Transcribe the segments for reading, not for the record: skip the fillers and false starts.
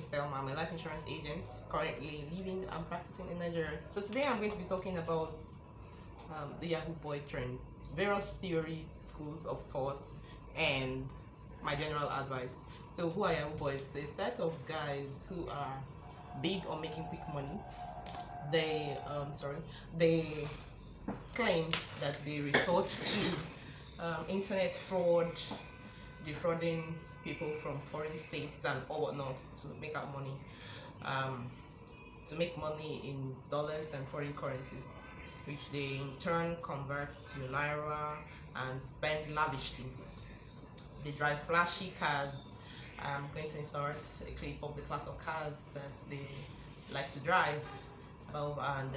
is Thelma. I'm a life insurance agent currently living and practicing in Nigeria. So today I'm going to be talking about the Yahoo Boy trend, various theories, schools of thought, and my general advice. So who are Yahoo Boys? A set of guys who are big on making quick money. They claim that they resort to internet fraud, defrauding people from foreign states and all whatnot to make out money, um, to make money in dollars and foreign currencies, which they in turn convert to naira and spend lavishly. They drive flashy cars. I'm going to insert a clip of the class of cars that they like to drive. And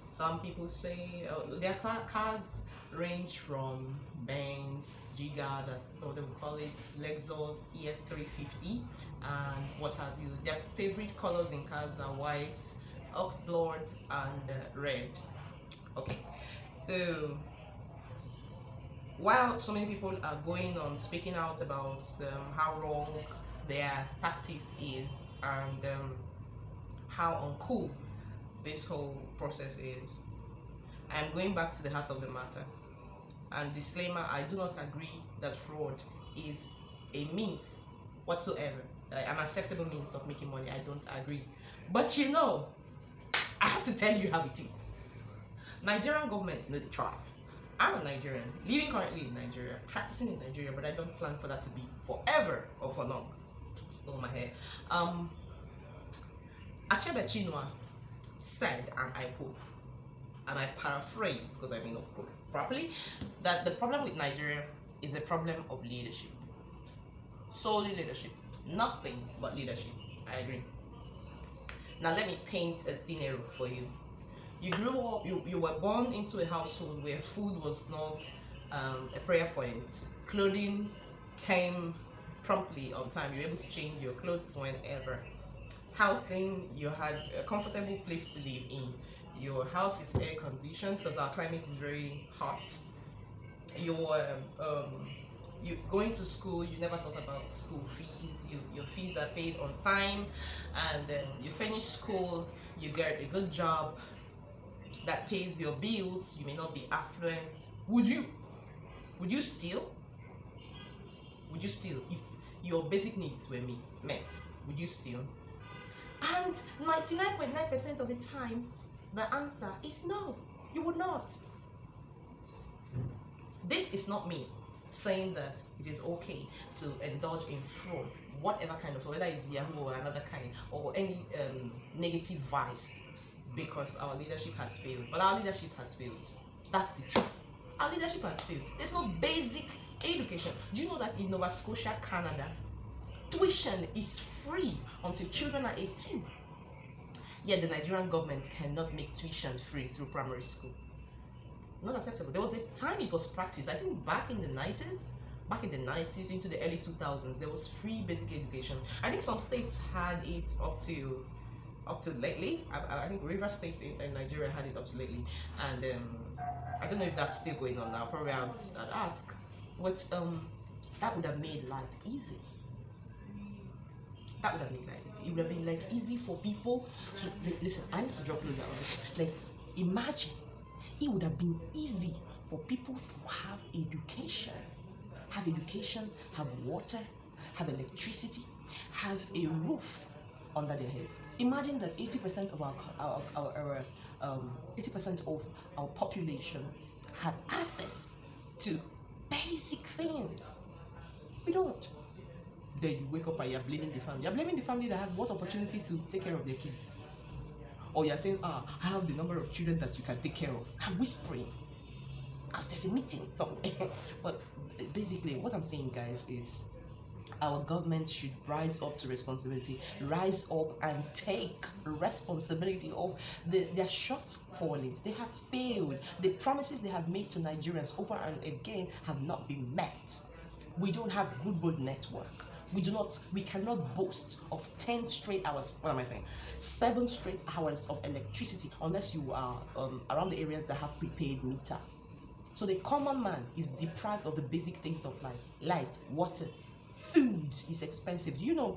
some people say their cars range from Benz, Giga, that's so they would call it, Lexus ES350, and what have you. Their favorite colors in cars are white, ox blood, and red. Okay, so while so many people are going on speaking out about how wrong their tactics is and how uncool this whole process is, I'm going back to the heart of the matter. And disclaimer, I do not agree that fraud is a means whatsoever, an acceptable means of making money. I don't agree. But I have to tell you how it is. Nigerian government know the try. I'm a Nigerian, living currently in Nigeria, practicing in Nigeria, but I don't plan for that to be forever or for long. Oh my hair. Achebe Chinua said, and I quote, and I paraphrase because I may not quote properly, that the problem with Nigeria is a problem of leadership. Solely leadership. Nothing but leadership. I agree. Now let me paint a scenario for you. You grew up, you were born into a household where food was not a prayer point. Clothing came promptly on time. You were able to change your clothes whenever. Housing, you had a comfortable place to live in. Your house is air conditioned because our climate is very hot. You going to school, you never thought about school fees. Your fees are paid on time, and you finish school, you get a good job that pays your bills. You may not be affluent. Would you steal? Would you steal if your basic needs were met? Would you steal? And 99.9% of the time, the answer is no, you would not. This is not me saying that it is okay to indulge in fraud, whatever kind of fraud, whether it's Yahoo or another kind, or any negative vice, because our leadership has failed. But our leadership has failed. That's the truth. Our leadership has failed. There's no basic education. Do you know that in Nova Scotia, Canada, tuition is free until children are 18? Yet the Nigerian government cannot make tuition free through primary school. Not acceptable. There was a time it was practiced. I think back in the 90s into the early 2000s, there was free basic education. I think some states had it up to lately. I think Rivers State in Nigeria had it up to lately, and I don't know if that's still going on now. Probably I'd ask. But that would have made life easy. That would have made life easy. It would have been like easy for people to listen. I need to drop closer on this. Like, imagine, it would have been easy for people to have education, have water, have electricity, have a roof under their heads. Imagine that 80% of our 80% of our population had access to basic things. We don't. Then you wake up and you're blaming the family. You're blaming the family that had what opportunity to take care of their kids. Or you're saying, I have the number of children that you can take care of. I'm whispering because there's a meeting somewhere. But basically, what I'm saying, guys, is our government should rise up to responsibility, rise up and take responsibility of their shortfallings. They have failed. The promises they have made to Nigerians over and again have not been met. We don't have good road network. We cannot boast of 10 straight hours, 7 straight hours of electricity unless you are around the areas that have prepaid meter. So the common man is deprived of the basic things of life. Light, water, food is expensive. Do you know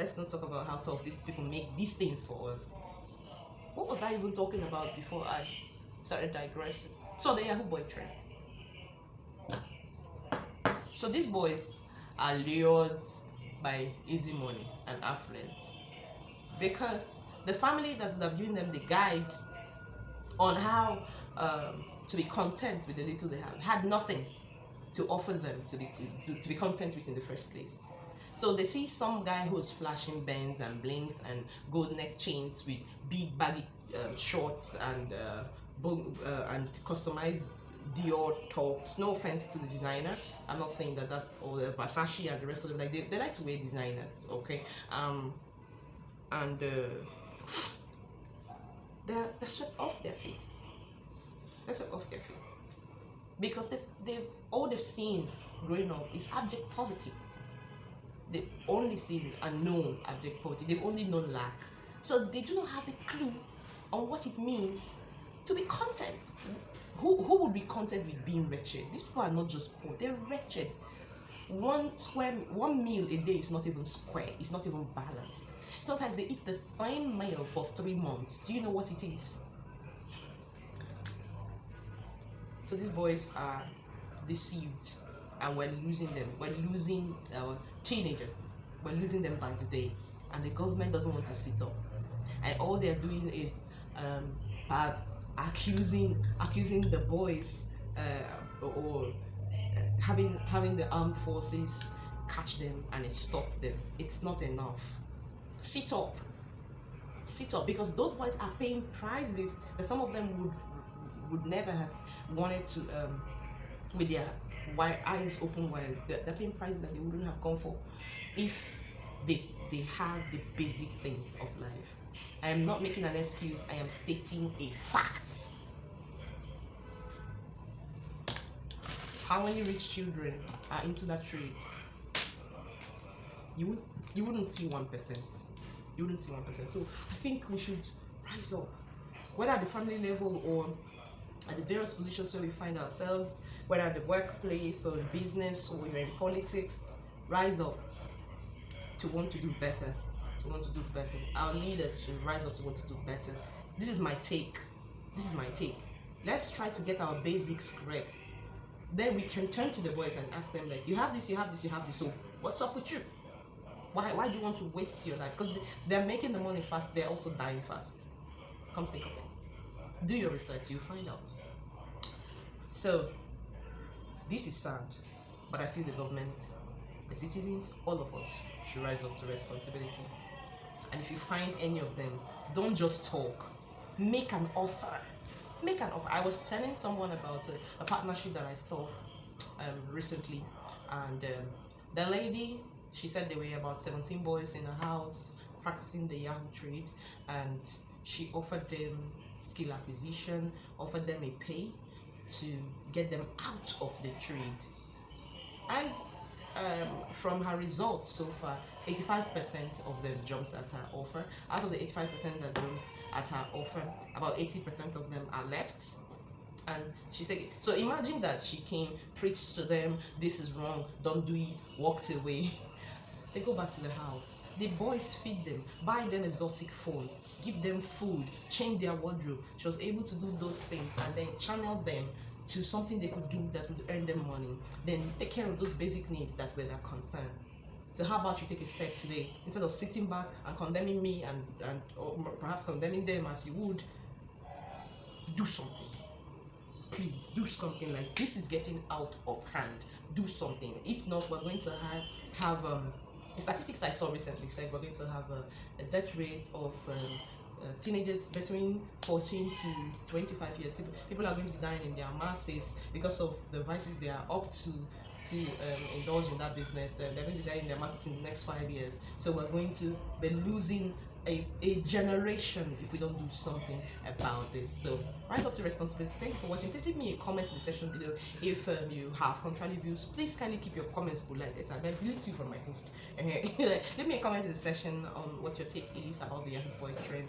let's not talk about how tough these people make these things for us. What was I even talking about before I started digressing? So the Yahoo boy trend. So these boys are lured by easy money and affluence because the family that would have given them the guide on how to be content with the little they have had nothing to offer them to be content with in the first place. So they see some guy who's flashing bands and blings and gold neck chains with big baggy shorts and customized Dior tops. No offense to the designer, I'm not saying that that's all the Versace and the rest of them. Like they like to wear designers, okay? And they're swept off their feet. They're swept off their feet because they've all they've seen growing up is abject poverty. They've only seen and known abject poverty. They've only known lack. So they do not have a clue on what it means to be content. Who would be content with being wretched? These people are not just poor, they're wretched. One meal a day is not even square, it's not even balanced. Sometimes they eat the same meal for 3 months. Do you know what it is? So these boys are deceived and we're losing them. We're losing our teenagers. We're losing them by the day. And the government doesn't want to sit up. And all they're doing is perhaps accusing the boys or having the armed forces catch them and extort them. It's not enough. Sit up, because those boys are paying prices that some of them would never have wanted to with their eyes open wide. They're paying prices that they wouldn't have gone for if they have the basic things of life. I am not making an excuse, I am stating a fact. How many rich children are into that trade? You wouldn't see 1%. You wouldn't see 1%. So I think we should rise up, whether at the family level or at the various positions where we find ourselves, whether at the workplace or in business or you're in politics. Rise up to want to do better. Our leaders should rise up to want to do better. This is my take. Let's try to get our basics correct. Then we can turn to the boys and ask them, like, you have this, so what's up with you? Why do you want to waste your life? Because they're making the money fast, they're also dying fast. Come think of it. Do your research, you'll find out. So this is sad, but I feel the government, the citizens, all of us should rise up to responsibility. And if you find any of them, don't just talk, make an offer. I was telling someone about a partnership that I saw recently, and the lady, she said there were about 17 boys in a house practicing the Yahoo trade, and she offered them skill acquisition, offered them a pay to get them out of the trade. And from her results so far, 85% of them jumped at her offer. Out of the 85% that jumped at her offer, about 80% of them are left. And she said, so imagine that she came, preached to them, this is wrong, don't do it, walked away. They go back to the house. The boys feed them, buy them exotic phones, give them food, change their wardrobe. She was able to do those things and then channel them to something they could do that would earn them money. Then take care of those basic needs that were their concern. So how about you take a step today? Instead of sitting back and condemning me and or perhaps condemning them as you would, do something. Please do something. Like, this is getting out of hand. Do something. If not, we're going to have the statistics I saw recently said we're going to have a death rate of teenagers between 14 to 25 years. People are going to be dying in their masses because of the vices they are up to indulge in that business. They're going to be dying in their masses in the next 5 years. So we're going to be losing a generation if we don't do something about this. So rise up to responsibility. Thank you for watching. Please leave me a comment in the section below if you have contrary views. Please kindly keep your comments polite. Yes, I may delete you from my post. Leave me a comment in the section on what your take is about the Yahoo boy trend.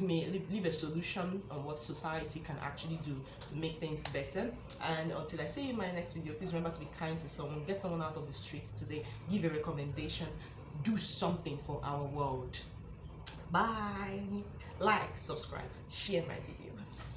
Leave a solution on what society can actually do to make things better. And until I see you in my next video, please remember to be kind to someone. Get someone out of the streets today. Give a recommendation. do something for our world. Bye. Like, subscribe, share my videos.